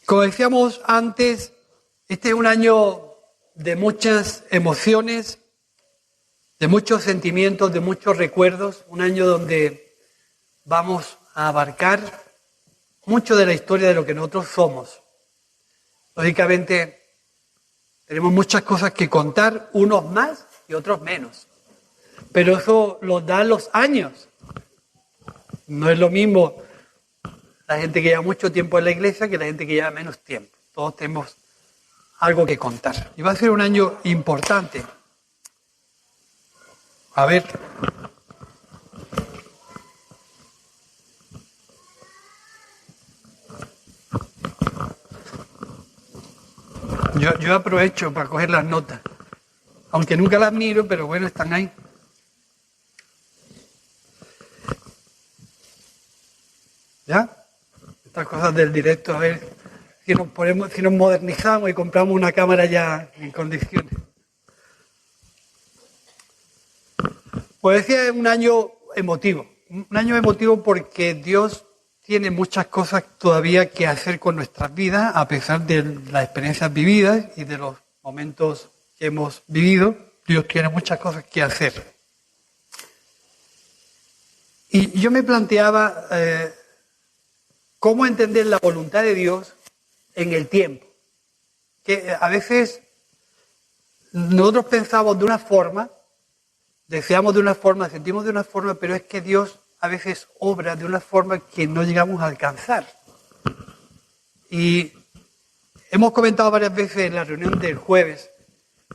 Como decíamos antes, este es un año de muchas emociones, de muchos sentimientos, de muchos recuerdos, un año donde vamos a abarcar mucho de la historia de lo que nosotros somos. Lógicamente, tenemos muchas cosas que contar, unos más y otros menos. Pero eso lo dan los años. No es lo mismo la gente que lleva mucho tiempo en la iglesia que la gente que lleva menos tiempo. Todos tenemos algo que contar. Y va a ser un año importante. A ver. Yo aprovecho para coger las notas. Aunque nunca las miro, pero bueno, están ahí. ¿Ya? Estas cosas del directo, a ver si nos modernizamos y compramos una cámara ya en condiciones. Pues decía, es un año emotivo. Un año emotivo porque Dios tiene muchas cosas todavía que hacer con nuestras vidas, a pesar de las experiencias vividas y de los momentos que hemos vivido. Dios tiene muchas cosas que hacer. Y yo me planteaba cómo entender la voluntad de Dios en el tiempo. Que a veces nosotros pensamos de una forma, deseamos de una forma, sentimos de una forma, pero es que Dios a veces obra de una forma que no llegamos a alcanzar. Y hemos comentado varias veces en la reunión del jueves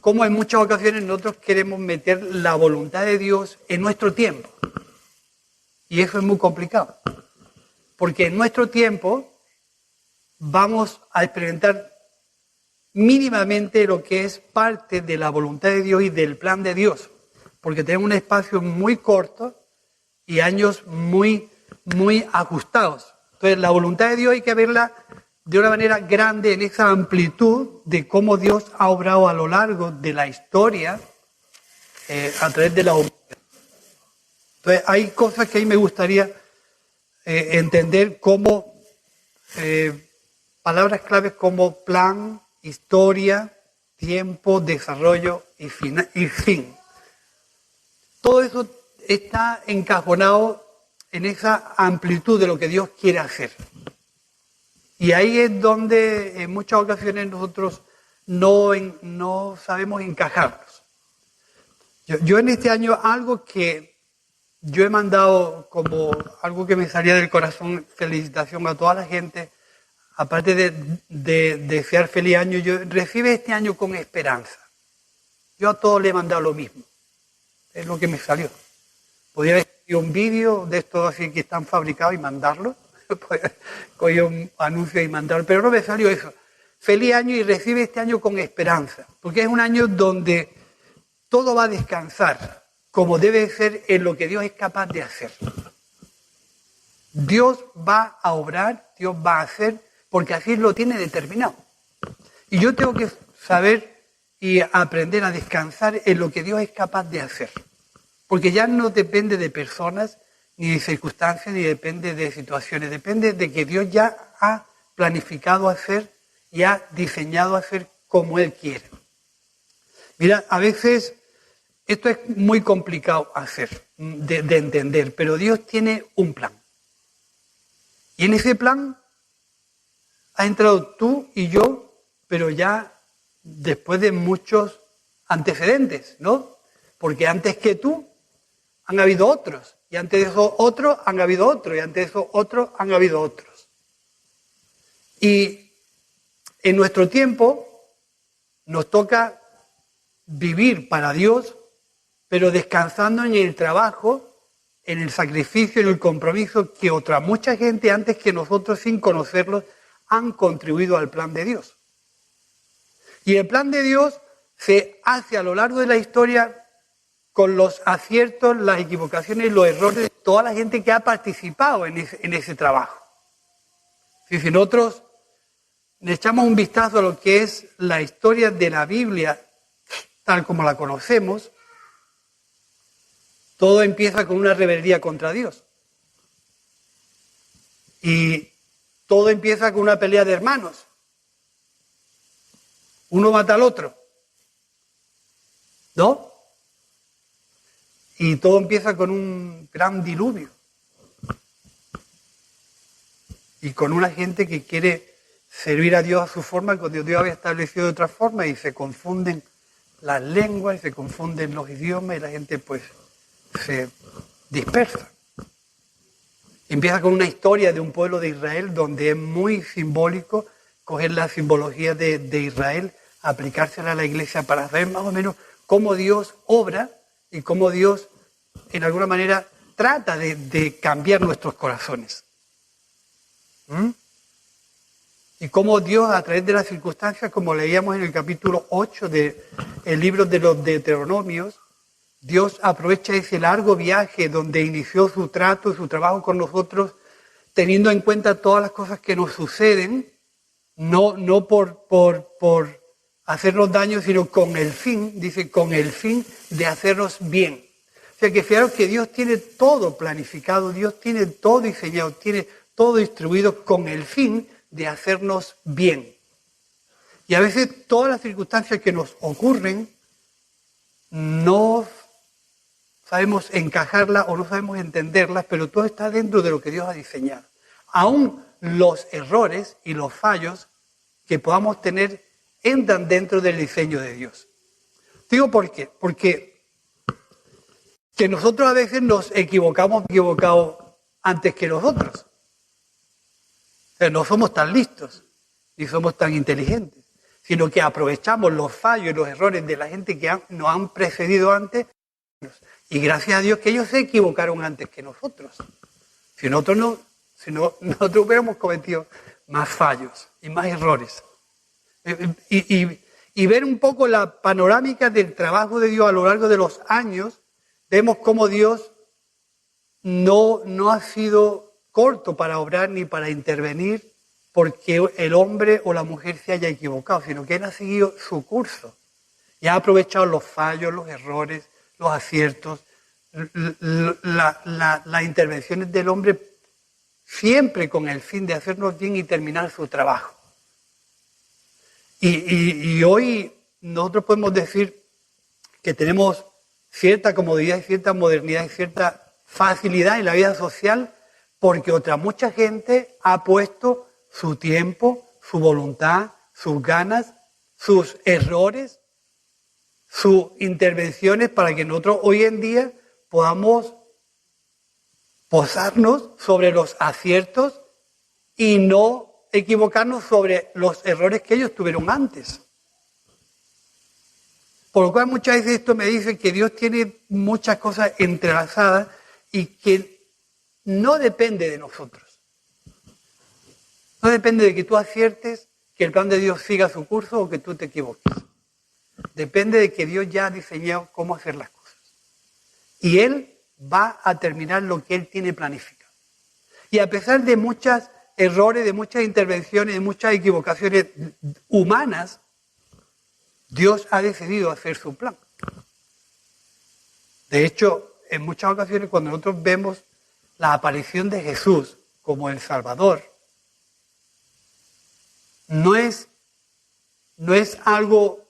cómo en muchas ocasiones nosotros queremos meter la voluntad de Dios en nuestro tiempo. Y eso es muy complicado. Porque en nuestro tiempo vamos a experimentar mínimamente lo que es parte de la voluntad de Dios y del plan de Dios. Porque tenemos un espacio muy corto y años muy ajustados. Entonces, la voluntad de Dios hay que verla de una manera grande en esa amplitud de cómo Dios ha obrado a lo largo de la historia a través de la humanidad. Entonces, hay cosas que a mí me gustaría entender como palabras claves como plan, historia, tiempo, desarrollo y fin. Todo eso está encajonado en esa amplitud de lo que Dios quiere hacer. Y ahí es donde en muchas ocasiones nosotros no sabemos encajarnos. Yo en este año algo que yo he mandado como algo que me salía del corazón, felicitación a toda la gente, aparte de desear feliz año, yo recibe este año con esperanza. Yo a todos le he mandado lo mismo. Es lo que me salió. Podría haber hecho un vídeo de estos así que están fabricados y mandarlo. Coger un anuncio y mandarlo. Pero no me salió eso. Feliz año y recibe este año con esperanza. Porque es un año donde todo va a descansar como debe ser en lo que Dios es capaz de hacer. Dios va a obrar, Dios va a hacer, porque así lo tiene determinado. Y yo tengo que saber y aprender a descansar en lo que Dios es capaz de hacer. Porque ya no depende de personas, ni de circunstancias, ni depende de situaciones. Depende de que Dios ya ha planificado hacer y ha diseñado hacer como Él quiere. Mira, a veces esto es muy complicado hacer, de entender, pero Dios tiene un plan. Y en ese plan has entrado tú y yo, pero ya después de muchos antecedentes, ¿no? Porque antes que tú han habido otros, y antes de esos otros han habido otros, y antes de esos otros han habido otros. Y en nuestro tiempo nos toca vivir para Dios, pero descansando en el trabajo, en el sacrificio, en el compromiso que otra mucha gente antes que nosotros, sin conocerlos, han contribuido al plan de Dios. Y el plan de Dios se hace a lo largo de la historia con los aciertos, las equivocaciones y los errores de toda la gente que ha participado en ese trabajo. Si nosotros le echamos un vistazo a lo que es la historia de la Biblia, tal como la conocemos, todo empieza con una rebeldía contra Dios. Y todo empieza con una pelea de hermanos. uno mata al otro, ¿no? Y todo empieza con un gran diluvio. Y con una gente que quiere servir a Dios a su forma, cuando Dios había establecido de otra forma, y se confunden las lenguas, y se confunden los idiomas, y la gente pues se dispersa. Empieza con una historia de un pueblo de Israel donde es muy simbólico coger la simbología de Israel, aplicársela a la iglesia para ver más o menos cómo Dios obra y cómo Dios, en alguna manera, trata de cambiar nuestros corazones. Y cómo Dios, a través de las circunstancias, como leíamos en el capítulo 8 del libro de los Deuteronomios, Dios aprovecha ese largo viaje donde inició su trato, su trabajo con nosotros, teniendo en cuenta todas las cosas que nos suceden, no por hacernos daño, sino con el fin, dice, con el fin de hacernos bien. O sea que fijaros que Dios tiene todo planificado, Dios tiene todo diseñado, tiene todo distribuido con el fin de hacernos bien. Y a veces todas las circunstancias que nos ocurren no sabemos encajarlas o no sabemos entenderlas, pero todo está dentro de lo que Dios ha diseñado. Aún los errores y los fallos que podamos tener entran dentro del diseño de Dios. Digo por qué, porque que nosotros a veces nos equivocamos antes que los otros. O sea, no somos tan listos, ni somos tan inteligentes, sino que aprovechamos los fallos y los errores de la gente que nos han precedido antes, y gracias a Dios que ellos se equivocaron antes que nosotros. Si nosotros hubiéramos cometido más fallos y más errores. Y ver un poco la panorámica del trabajo de Dios a lo largo de los años, vemos cómo Dios no ha sido corto para obrar ni para intervenir porque el hombre o la mujer se haya equivocado, sino que Él ha seguido su curso y ha aprovechado los fallos, los errores, los aciertos, las intervenciones del hombre, siempre con el fin de hacernos bien y terminar su trabajo. Y hoy nosotros podemos decir que tenemos cierta comodidad y cierta modernidad y cierta facilidad en la vida social porque mucha gente ha puesto su tiempo, su voluntad, sus ganas, sus errores, sus intervenciones para que nosotros hoy en día podamos posarnos sobre los aciertos y no equivocarnos sobre los errores que ellos tuvieron antes. Por lo cual muchas veces esto me dice que Dios tiene muchas cosas entrelazadas y que no depende de nosotros. No depende de que tú aciertes, que el plan de Dios siga su curso o que tú te equivoques. Depende de que Dios ya ha diseñado cómo hacer las cosas. Y Él va a terminar lo que Él tiene planificado. Y a pesar de muchos errores, de muchas intervenciones, de muchas equivocaciones humanas, Dios ha decidido hacer su plan. De hecho, en muchas ocasiones cuando nosotros vemos la aparición de Jesús como el Salvador, no es algo,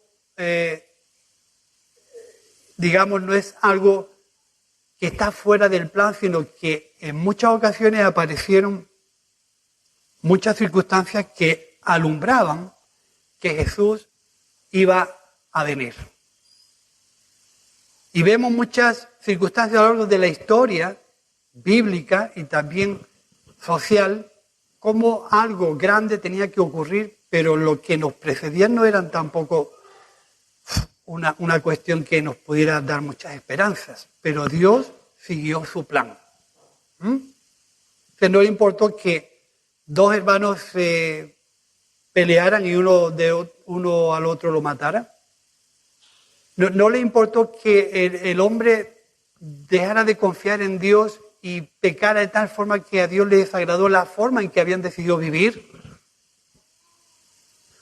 no es algo que está fuera del plan, sino que en muchas ocasiones aparecieron muchas circunstancias que alumbraban que Jesús iba a venir. Y vemos muchas circunstancias a lo largo de la historia bíblica y también social, como algo grande tenía que ocurrir, pero lo que nos precedía no eran tampoco una cuestión que nos pudiera dar muchas esperanzas, pero Dios siguió su plan. Que no le importó que dos hermanos se pelearan y uno al otro lo matara. No le importó que el hombre dejara de confiar en Dios y pecara de tal forma que a Dios le desagradó la forma en que habían decidido vivir,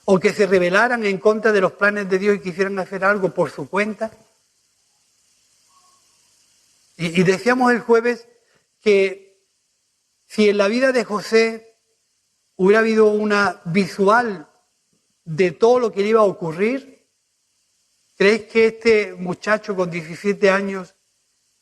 o que se rebelaran en contra de los planes de Dios y quisieran hacer algo por su cuenta. Y decíamos el jueves que si en la vida de José hubiera habido una visual de todo lo que le iba a ocurrir? ¿Crees que este muchacho con 17 años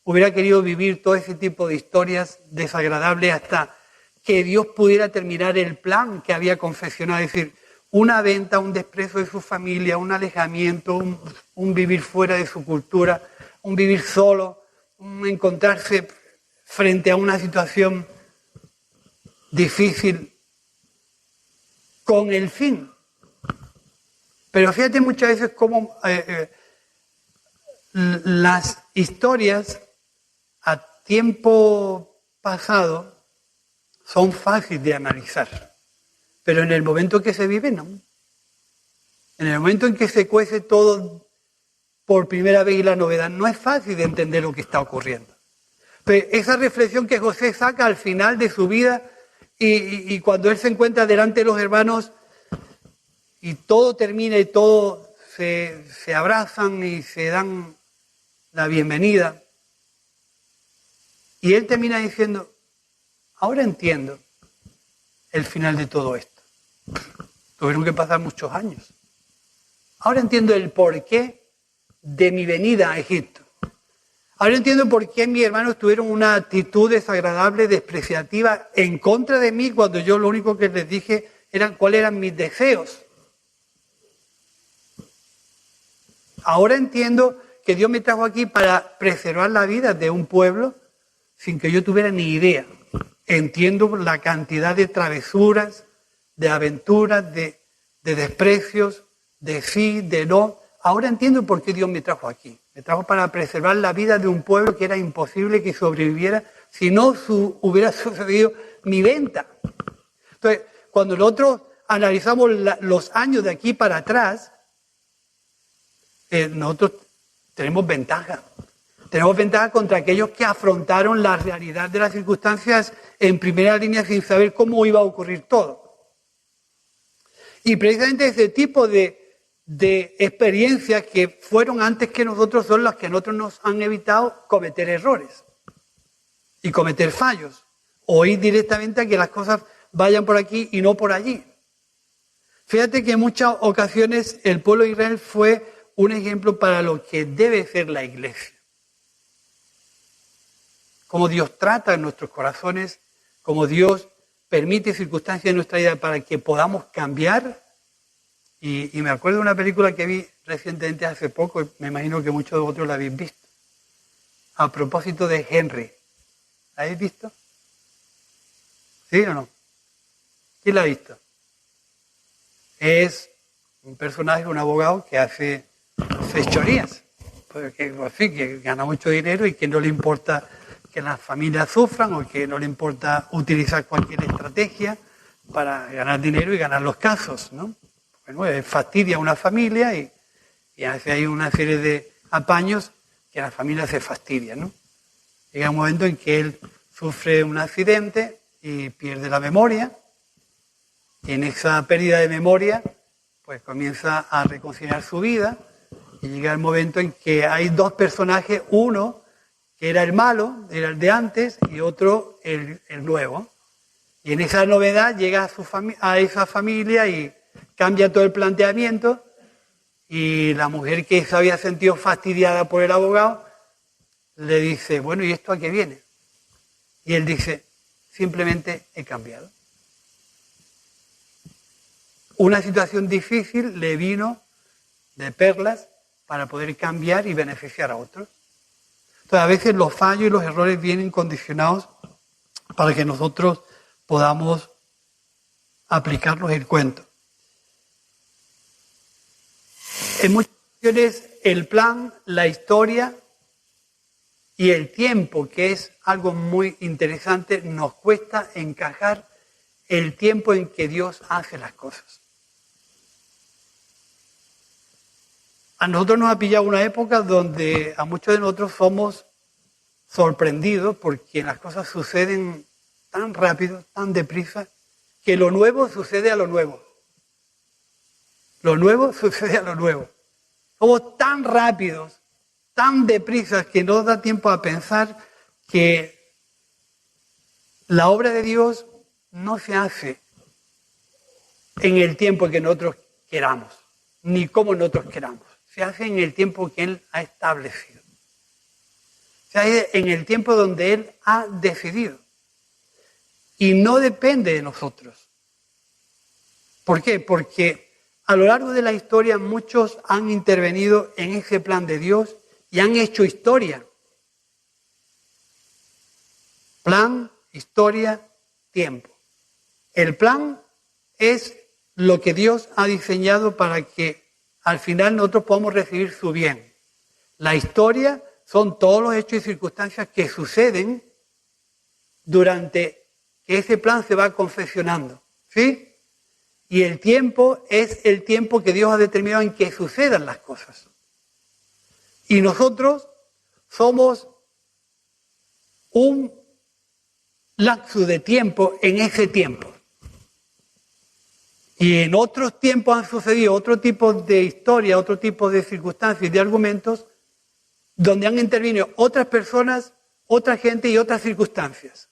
hubiera querido vivir todo ese tipo de historias desagradables hasta que Dios pudiera terminar el plan que había confeccionado? Es decir, una venta, un desprecio de su familia, un alejamiento, un vivir fuera de su cultura, un vivir solo, un encontrarse frente a una situación difícil con el fin. Pero fíjate muchas veces cómo las historias a tiempo pasado son fáciles de analizar, pero en el momento que se vive, no. En el momento en que se cuece todo por primera vez y la novedad, no es fácil de entender lo que está ocurriendo. Pero esa reflexión que José saca al final de su vida y cuando él se encuentra delante de los hermanos y todo termina y todos se abrazan y se dan la bienvenida, y él termina diciendo, ahora entiendo el final de todo esto. Tuvieron que pasar muchos años. Ahora entiendo el porqué de mi venida a Egipto. Ahora entiendo por qué mis hermanos tuvieron una actitud desagradable, despreciativa en contra de mí cuando yo lo único que les dije era cuáles eran mis deseos. Ahora entiendo que Dios me trajo aquí para preservar la vida de un pueblo sin que yo tuviera ni idea. Entiendo la cantidad de travesuras, de aventuras, de desprecios, de sí, de no. Ahora entiendo por qué Dios me trajo aquí. Me trajo para preservar la vida de un pueblo que era imposible que sobreviviera si no hubiera sucedido mi venta. Entonces, cuando nosotros analizamos los años de aquí para atrás, nosotros tenemos ventaja. Tenemos ventaja contra aquellos que afrontaron la realidad de las circunstancias en primera línea sin saber cómo iba a ocurrir todo. Y precisamente ese tipo de experiencias que fueron antes que nosotros son las que a nosotros nos han evitado cometer errores y cometer fallos, o ir directamente a que las cosas vayan por aquí y no por allí. Fíjate que en muchas ocasiones el pueblo de Israel fue un ejemplo para lo que debe ser la iglesia. Cómo Dios trata en nuestros corazones, cómo Dios permite circunstancias en nuestra vida para que podamos cambiar. Y me acuerdo de una película que vi recientemente hace poco, y me imagino que muchos de vosotros la habéis visto, a propósito de Henry. ¿La habéis visto? ¿Sí o no? ¿Quién la ha visto? Es un personaje, un abogado que hace fechorías, que gana mucho dinero y que no le importa que las familias sufran o que no le importa utilizar cualquier estrategia para ganar dinero y ganar los casos, ¿no? Bueno, fastidia a una familia y hace ahí una serie de apaños que la familia se fastidia, ¿no? Llega un momento en que él sufre un accidente y pierde la memoria, y en esa pérdida de memoria pues comienza a reconciliar su vida, y llega el momento en que hay dos personajes, uno que era el malo, era el de antes, y otro el nuevo. Y en esa novedad llega a esa familia y cambia todo el planteamiento, y la mujer que se había sentido fastidiada por el abogado le dice, bueno, ¿y esto a qué viene? Y él dice, simplemente he cambiado. Una situación difícil le vino de perlas para poder cambiar y beneficiar a otros. Entonces, a veces los fallos y los errores vienen condicionados para que nosotros podamos aplicarnos el cuento. En muchas ocasiones el plan, la historia y el tiempo, que es algo muy interesante, nos cuesta encajar el tiempo en que Dios hace las cosas. A nosotros nos ha pillado una época donde a muchos de nosotros somos sorprendidos porque las cosas suceden tan rápido, tan deprisa, que lo nuevo sucede a lo nuevo. Lo nuevo sucede a lo nuevo. Somos tan rápidos, tan deprisas, que no nos da tiempo a pensar que la obra de Dios no se hace en el tiempo que nosotros queramos, ni como nosotros queramos. Se hace en el tiempo que Él ha establecido. Se hace en el tiempo donde Él ha decidido. Y no depende de nosotros. ¿Por qué? Porque a lo largo de la historia muchos han intervenido en ese plan de Dios y han hecho historia. Plan, historia, tiempo. El plan es lo que Dios ha diseñado para que al final nosotros podamos recibir su bien. La historia son todos los hechos y circunstancias que suceden durante que ese plan se va confeccionando, ¿sí? Y el tiempo es el tiempo que Dios ha determinado en que sucedan las cosas. Y nosotros somos un lapso de tiempo en ese tiempo. Y en otros tiempos han sucedido otro tipo de historia, otro tipo de circunstancias y de argumentos donde han intervenido otras personas, otra gente y otras circunstancias.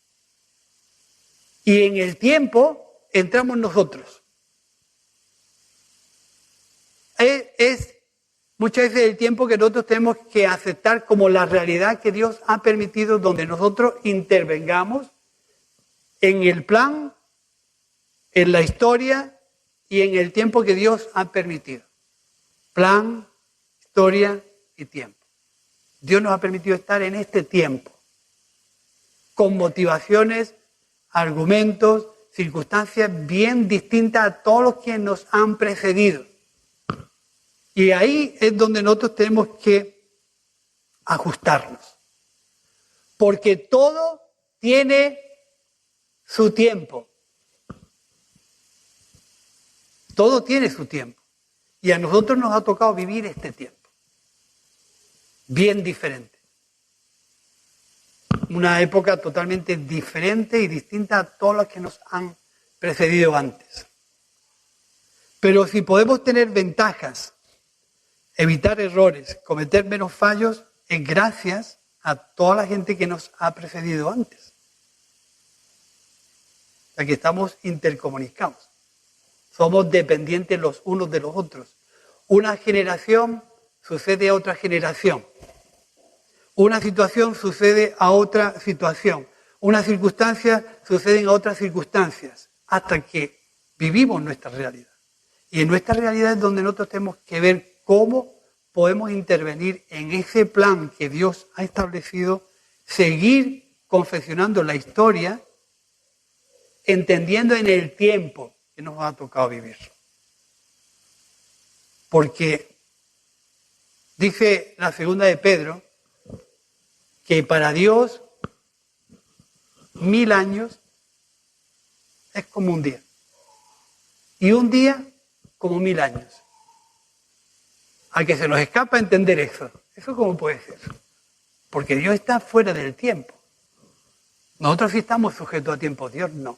Y en el tiempo entramos nosotros. Es muchas veces el tiempo que nosotros tenemos que aceptar como la realidad que Dios ha permitido, donde nosotros intervengamos en el plan, en la historia y en el tiempo que Dios ha permitido. Plan, historia y tiempo. Dios nos ha permitido estar en este tiempo, con motivaciones, argumentos, circunstancias bien distintas a todos los que nos han precedido. Y ahí es donde nosotros tenemos que ajustarnos. Porque todo tiene su tiempo. Todo tiene su tiempo. Y a nosotros nos ha tocado vivir este tiempo. Bien diferente. Una época totalmente diferente y distinta a todas las que nos han precedido antes. Pero si podemos tener ventajas, evitar errores, cometer menos fallos, es gracias a toda la gente que nos ha precedido antes. O sea que estamos intercomunicados. Somos dependientes los unos de los otros. Una generación sucede a otra generación. Una situación sucede a otra situación. Una circunstancia sucede a otras circunstancias. Hasta que vivimos nuestra realidad. Y en nuestra realidad es donde nosotros tenemos que ver cómo podemos intervenir en ese plan que Dios ha establecido, seguir confeccionando la historia, entendiendo en el tiempo que nos ha tocado vivir. Porque dice la segunda de Pedro que para Dios 1000 años es como un día. Y un día como 1000 años. A que se nos escapa entender eso. ¿Eso cómo puede ser? Porque Dios está fuera del tiempo. Nosotros sí estamos sujetos a tiempo, Dios no.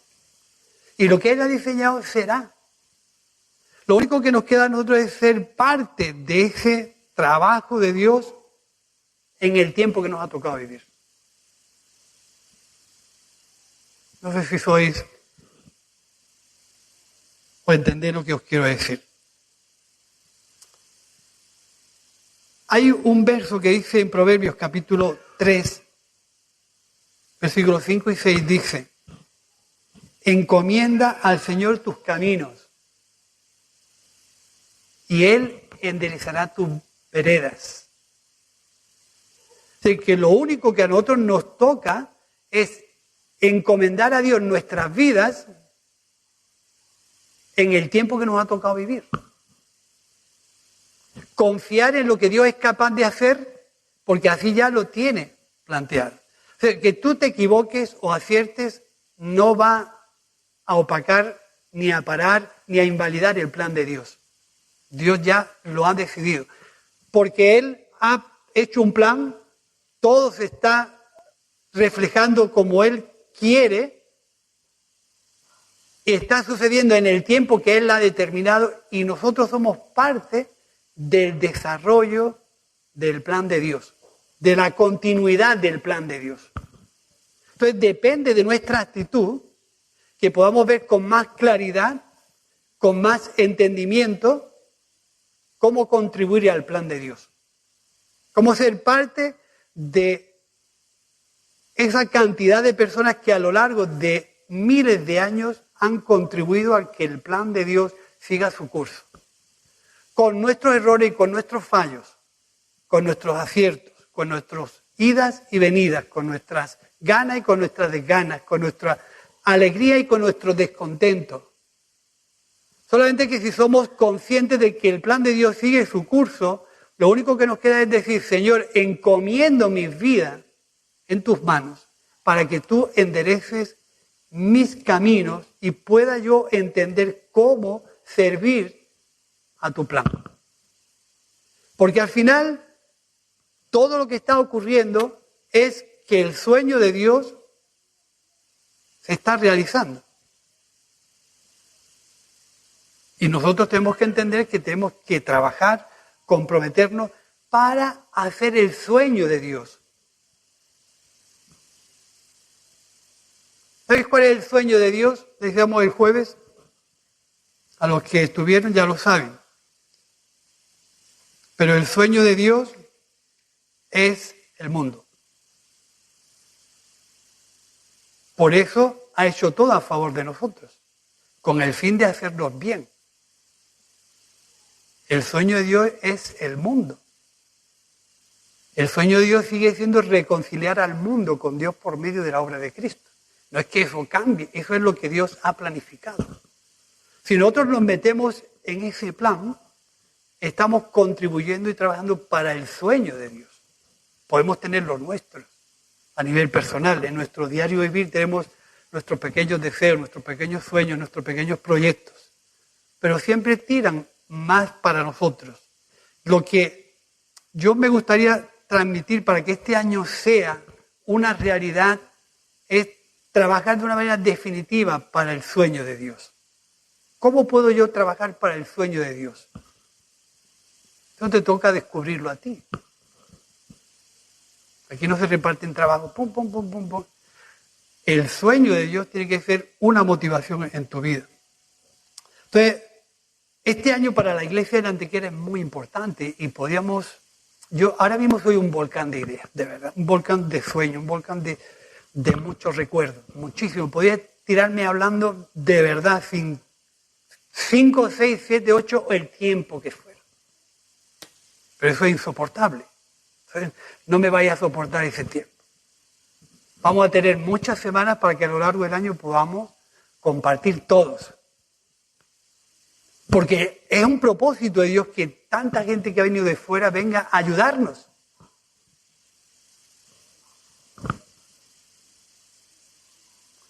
Y lo que Él ha diseñado será. Lo único que nos queda a nosotros es ser parte de ese trabajo de Dios en el tiempo que nos ha tocado vivir. No sé si sois o entendéis lo que os quiero decir. Hay un verso que dice en Proverbios capítulo 3, versículos 5 y 6, dice: encomienda al Señor tus caminos y Él enderezará tus veredas. Así que lo único que a nosotros nos toca es encomendar a Dios nuestras vidas en el tiempo que nos ha tocado vivir. Confiar en lo que Dios es capaz de hacer, porque así ya lo tiene planteado. O sea, que tú te equivoques o aciertes no va a opacar, ni a parar, ni a invalidar el plan de Dios. Dios ya lo ha decidido. Porque Él ha hecho un plan, todo se está reflejando como Él quiere, y está sucediendo en el tiempo que Él ha determinado, y nosotros somos parte del desarrollo del plan de Dios, de la continuidad del plan de Dios. Entonces depende de nuestra actitud que podamos ver con más claridad, con más entendimiento, cómo contribuir al plan de Dios. Cómo ser parte de esa cantidad de personas que a lo largo de miles de años han contribuido a que el plan de Dios siga su curso. Con nuestros errores y con nuestros fallos, con nuestros aciertos, con nuestras idas y venidas, con nuestras ganas y con nuestras desganas, con nuestra alegría y con nuestro descontento. Solamente que si somos conscientes de que el plan de Dios sigue su curso, lo único que nos queda es decir, Señor, encomiendo mis vidas en tus manos para que tú endereces mis caminos y pueda yo entender cómo servir a tu plan. Porque al final, todo lo que está ocurriendo es que el sueño de Dios se está realizando. Y nosotros tenemos que entender que tenemos que trabajar, comprometernos para hacer el sueño de Dios. ¿Sabéis cuál es el sueño de Dios? Decíamos el jueves. A los que estuvieron ya lo saben. Pero el sueño de Dios es el mundo. Por eso ha hecho todo a favor de nosotros, con el fin de hacernos bien. El sueño de Dios es el mundo. El sueño de Dios sigue siendo reconciliar al mundo con Dios por medio de la obra de Cristo. No es que eso cambie, eso es lo que Dios ha planificado. Si nosotros nos metemos en ese plan, estamos contribuyendo y trabajando para el sueño de Dios. Podemos tener lo nuestro a nivel personal. En nuestro diario vivir tenemos nuestros pequeños deseos, nuestros pequeños sueños, nuestros pequeños proyectos. Pero siempre tiran más para nosotros. Lo que yo me gustaría transmitir para que este año sea una realidad es trabajar de una manera definitiva para el sueño de Dios. ¿Cómo puedo yo trabajar para el sueño de Dios? Eso te toca descubrirlo a ti. Aquí no se reparten trabajos, pum, pum, pum, pum, pum. El sueño de Dios tiene que ser una motivación en tu vida. Entonces, este año para la iglesia de Antequera es muy importante y yo ahora mismo soy un volcán de ideas, de verdad, un volcán de sueños, un volcán de muchos recuerdos, muchísimo. Podría tirarme hablando de verdad sin 5, 6, 7, 8 o el tiempo que fuera. Pero eso es insoportable. ¿Sabes? No me vaya a soportar ese tiempo. Vamos a tener muchas semanas para que a lo largo del año podamos compartir todos. Porque es un propósito de Dios que tanta gente que ha venido de fuera venga a ayudarnos.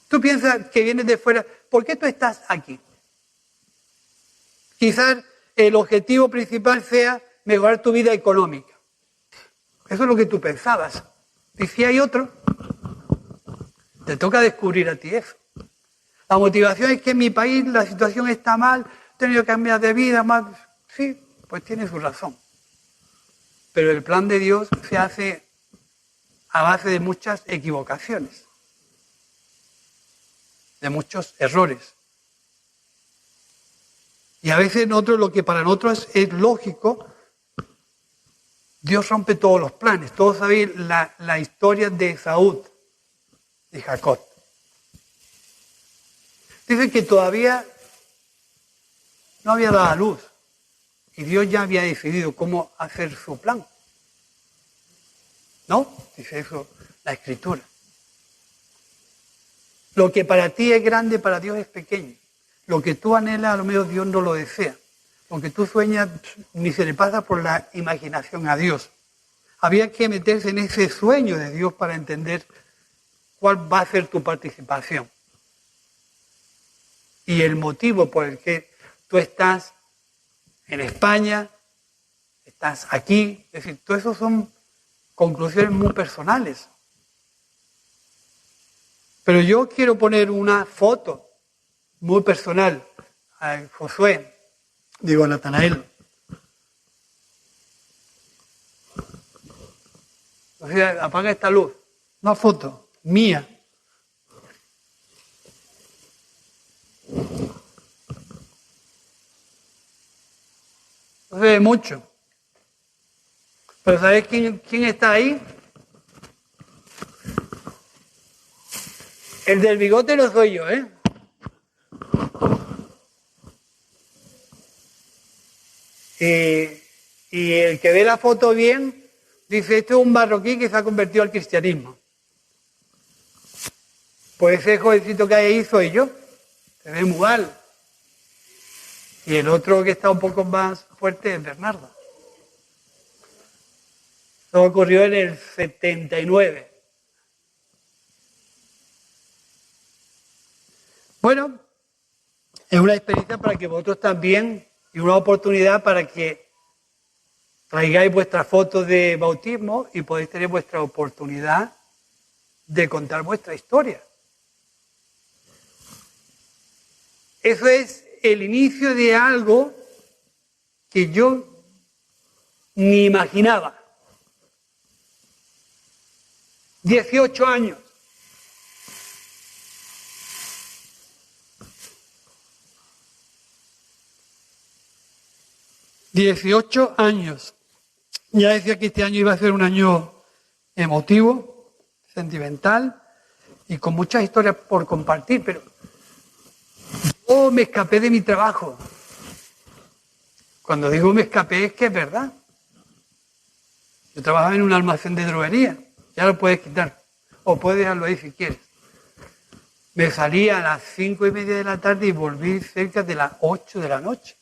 Tú piensas que vienes de fuera, ¿por qué tú estás aquí? Quizás el objetivo principal sea mejorar tu vida económica. Eso es lo que tú pensabas. Y si hay otro, te toca descubrir a ti eso. La motivación es que en mi país la situación está mal, he tenido que cambiar de vida, más. Sí, pues tiene su razón. Pero el plan de Dios se hace a base de muchas equivocaciones, de muchos errores. Y a veces nosotros, lo que para nosotros es lógico, Dios rompe todos los planes. Todos sabéis la historia de Esaú, de Jacob. Dice que todavía no había dado a luz y Dios ya había decidido cómo hacer su plan. ¿No? Dice eso la Escritura. Lo que para ti es grande, para Dios es pequeño. Lo que tú anhelas, a lo mejor Dios no lo desea. Lo que tú sueñas ni se le pasa por la imaginación a Dios. Había que meterse en ese sueño de Dios para entender cuál va a ser tu participación. Y el motivo por el que tú estás en España, estás aquí, es decir, todo eso son conclusiones muy personales. Pero yo quiero poner una foto muy personal a Natanael. O sea, apaga esta luz. Una foto mía. No se ve mucho. Pero ¿sabéis quién está ahí? El del bigote no soy yo, ¿eh? Y el que ve la foto bien dice, esto es un marroquí que se ha convertido al cristianismo. Pues ese jovencito que hay ahí soy yo, se ve muy mal. Y el otro que está un poco más fuerte es Bernardo. Eso ocurrió en el 79. Bueno, es una experiencia para que vosotros también, y una oportunidad para que traigáis vuestras fotos de bautismo y podéis tener vuestra oportunidad de contar vuestra historia. Eso es el inicio de algo que yo ni imaginaba. 18 años. ...18 años. Ya decía que este año iba a ser un año emotivo, sentimental y con muchas historias por compartir, pero yo me escapé de mi trabajo. Cuando digo me escapé es que es verdad. Yo trabajaba en un almacén de droguería, ya lo puedes quitar, o puedes dejarlo ahí si quieres. Me salí a las 5:30 de la tarde y volví cerca de las 8 de la noche.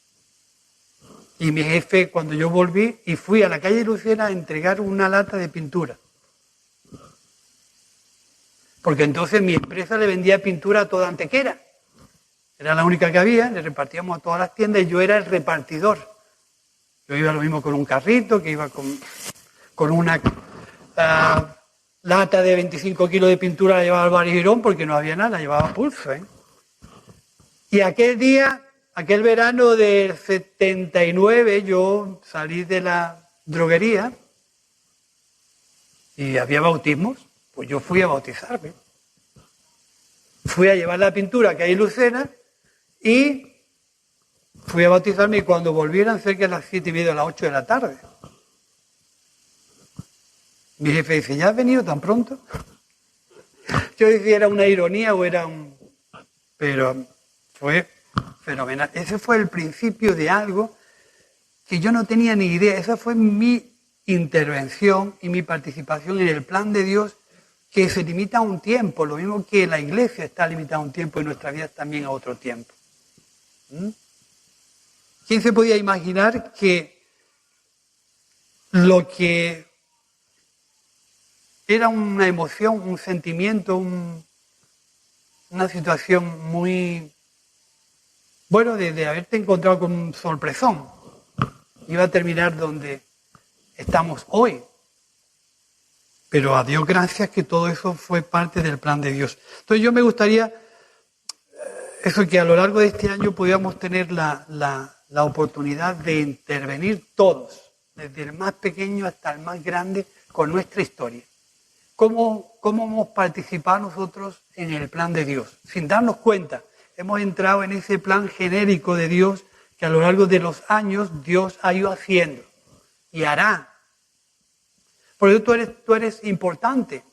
Y mi jefe, cuando yo volví, y fui a la calle Lucena a entregar una lata de pintura. Porque entonces mi empresa le vendía pintura a toda Antequera. Era la única que había, le repartíamos a todas las tiendas y yo era el repartidor. Yo iba lo mismo con un carrito, que iba con una lata de 25 kilos de pintura, la llevaba al Bar Girón porque no había nada, la llevaba a pulso. Y aquel verano del 79, yo salí de la droguería y había bautismos, pues yo fui a bautizarme. Fui a llevar la pintura que hay en Lucena y fui a bautizarme y cuando volvieran cerca de las 7:30 a las 8 de la tarde. Mi jefe dice, ¿ya has venido tan pronto? Yo decía, ¿era una ironía o era un...? Pero fue fenomenal. Ese fue el principio de algo que yo no tenía ni idea. Esa fue mi intervención y mi participación en el plan de Dios que se limita a un tiempo, lo mismo que la iglesia está limitada a un tiempo y nuestra vida también a otro tiempo. ¿Quién se podía imaginar que lo que era una emoción, un sentimiento, una situación muy... Bueno, de haberte encontrado con un sorpresón, iba a terminar donde estamos hoy. Pero a Dios gracias que todo eso fue parte del plan de Dios. Entonces yo me gustaría, eso que a lo largo de este año podíamos tener la oportunidad de intervenir todos, desde el más pequeño hasta el más grande, con nuestra historia. ¿Cómo hemos participado nosotros en el plan de Dios? Sin darnos cuenta, hemos entrado en ese plan genérico de Dios que a lo largo de los años Dios ha ido haciendo y hará. Por eso tú eres importante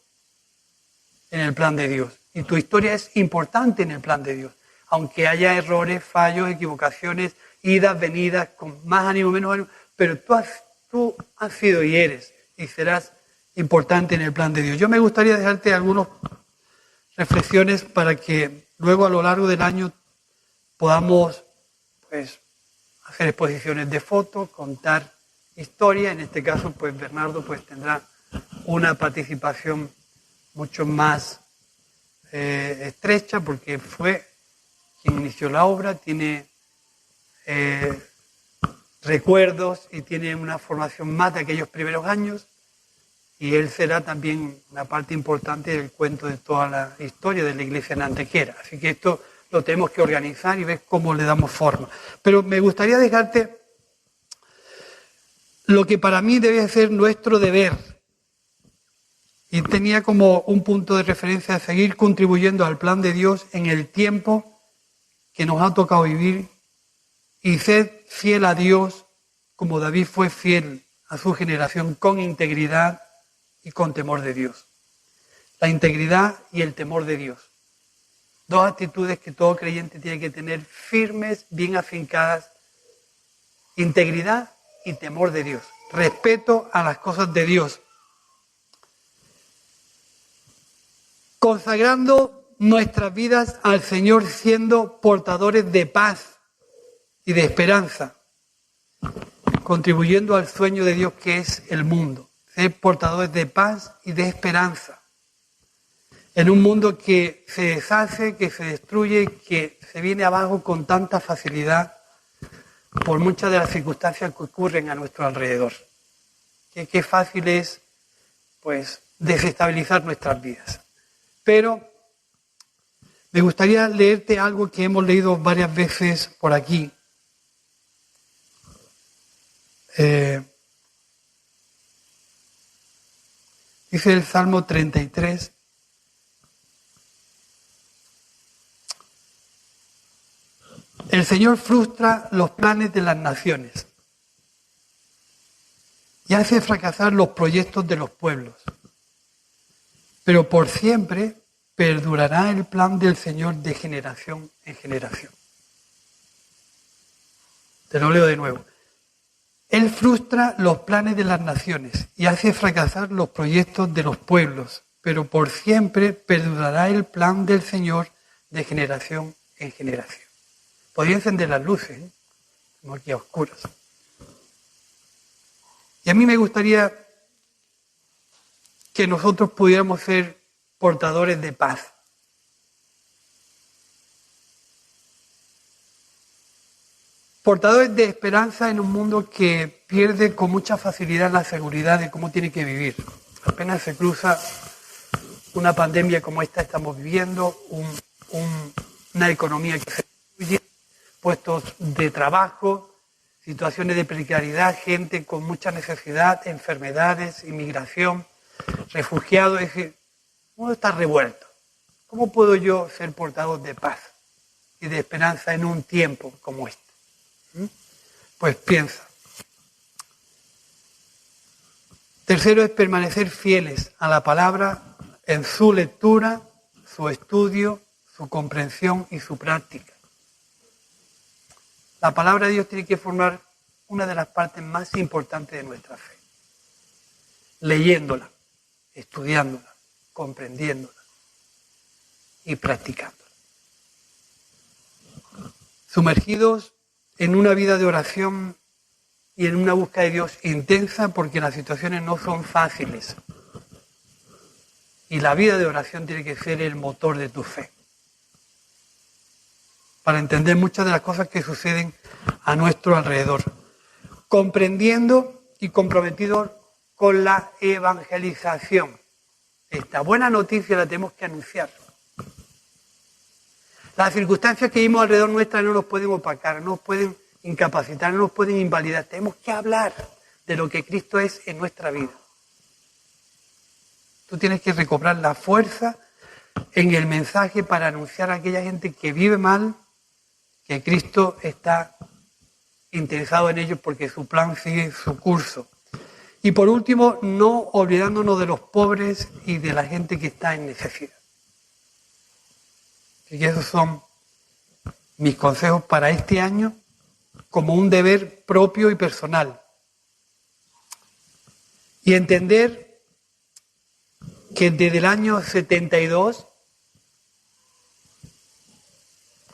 en el plan de Dios y tu historia es importante en el plan de Dios. Aunque haya errores, fallos, equivocaciones, idas, venidas, con más ánimo, menos ánimo, pero tú has sido y eres y serás importante en el plan de Dios. Yo me gustaría dejarte algunas reflexiones para que luego a lo largo del año podamos pues, hacer exposiciones de fotos, contar historia. En este caso, pues Bernardo pues, tendrá una participación mucho más estrecha porque fue quien inició la obra, tiene recuerdos y tiene una formación más de aquellos primeros años y él será también una parte importante del cuento de toda la historia de la iglesia en Antequera. Así que esto lo tenemos que organizar y ver cómo le damos forma. Pero me gustaría dejarte lo que para mí debe ser nuestro deber. Y tenía como un punto de referencia a seguir contribuyendo al plan de Dios en el tiempo que nos ha tocado vivir y ser fiel a Dios como David fue fiel a su generación con integridad y con temor de Dios. La integridad y el temor de Dios. Dos actitudes que todo creyente tiene que tener firmes, bien afincadas. Integridad y temor de Dios. Respeto a las cosas de Dios. Consagrando nuestras vidas al Señor, siendo portadores de paz y de esperanza. Contribuyendo al sueño de Dios que es el mundo. Ser portadores de paz y de esperanza. En un mundo que se deshace, que se destruye, que se viene abajo con tanta facilidad por muchas de las circunstancias que ocurren a nuestro alrededor. Qué fácil es, pues, desestabilizar nuestras vidas. Pero me gustaría leerte algo que hemos leído varias veces por aquí. Dice el Salmo 33. El Señor frustra los planes de las naciones y hace fracasar los proyectos de los pueblos. Pero por siempre perdurará el plan del Señor de generación en generación. Te lo leo de nuevo. Él frustra los planes de las naciones y hace fracasar los proyectos de los pueblos, pero por siempre perdurará el plan del Señor de generación en generación. Podría encender las luces, ¿eh? Estamos aquí a oscuras. Y a mí me gustaría que nosotros pudiéramos ser portadores de paz. Portadores de esperanza en un mundo que pierde con mucha facilidad la seguridad de cómo tiene que vivir. Apenas se cruza una pandemia como esta estamos viviendo, una economía que se destruye, puestos de trabajo, situaciones de precariedad, gente con mucha necesidad, enfermedades, inmigración, refugiados. Es decir, uno está revuelto. ¿Cómo puedo yo ser portador de paz y de esperanza en un tiempo como este? Pues piensa. Tercero es permanecer fieles a la palabra en su lectura, su estudio, su comprensión y su práctica. La palabra de Dios tiene que formar una de las partes más importantes de nuestra fe. Leyéndola, estudiándola, comprendiéndola y practicándola. Sumergidos en una vida de oración y en una búsqueda de Dios intensa, porque las situaciones no son fáciles. Y la vida de oración tiene que ser el motor de tu fe, para entender muchas de las cosas que suceden a nuestro alrededor. Comprendiendo y comprometidos con la evangelización. Esta buena noticia la tenemos que anunciar. Las circunstancias que vivimos alrededor nuestra no nos pueden opacar, no nos pueden incapacitar, no nos pueden invalidar. Tenemos que hablar de lo que Cristo es en nuestra vida. Tú tienes que recobrar la fuerza en el mensaje para anunciar a aquella gente que vive mal, que Cristo está interesado en ellos porque su plan sigue su curso. Y por último, no olvidándonos de los pobres y de la gente que está en necesidad. Y esos son mis consejos para este año como un deber propio y personal. Y entender que desde el año 72,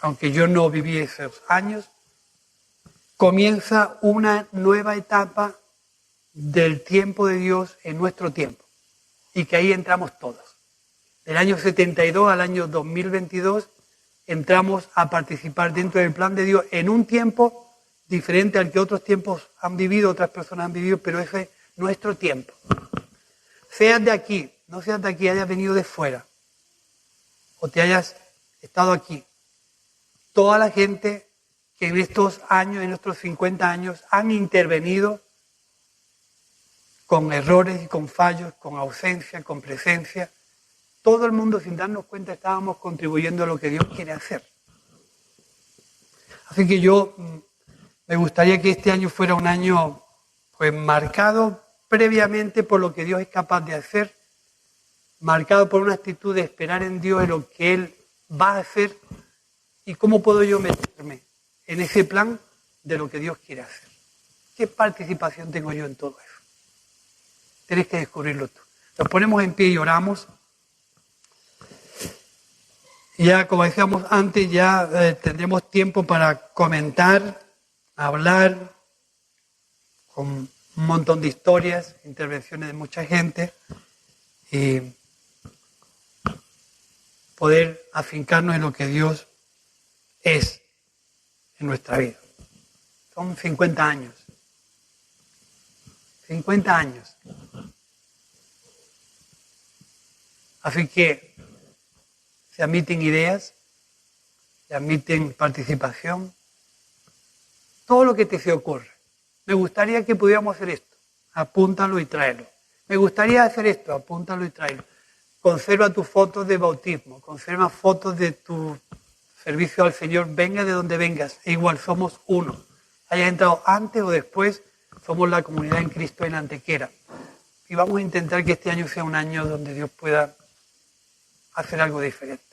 aunque yo no viví esos años, comienza una nueva etapa del tiempo de Dios en nuestro tiempo. Y que ahí entramos todos. Del año 72 al año 2022 entramos a participar dentro del plan de Dios en un tiempo diferente al que otros tiempos han vivido, otras personas han vivido, pero ese es nuestro tiempo. Seas de aquí, no seas de aquí, hayas venido de fuera, o te hayas estado aquí. Toda la gente que en estos años, en estos 50 años, han intervenido con errores y con fallos, con ausencia, con presencia. Todo el mundo, sin darnos cuenta, estábamos contribuyendo a lo que Dios quiere hacer. Así que yo Me gustaría que este año fuera un año pues marcado previamente por lo que Dios es capaz de hacer, marcado por una actitud de esperar en Dios en lo que Él va a hacer y cómo puedo yo meterme en ese plan de lo que Dios quiere hacer. ¿Qué participación tengo yo en todo eso? Tienes que descubrirlo tú. Nos ponemos en pie y oramos. Y ya, como decíamos antes, ya tendremos tiempo para comentar, hablar, con un montón de historias, intervenciones de mucha gente, y poder afincarnos en lo que Dios es en nuestra vida. Son 50 años. 50 años. Así que se admiten ideas, se admiten participación, todo lo que te se ocurre. Me gustaría que pudiéramos hacer esto, apúntalo y tráelo. Me gustaría hacer esto, apúntalo y tráelo. Conserva tus fotos de bautismo, conserva fotos de tu servicio al Señor, venga de donde vengas, e igual somos uno. Hayas entrado antes o después, somos la comunidad en Cristo en Antequera. Y vamos a intentar que este año sea un año donde Dios pueda hacer algo diferente.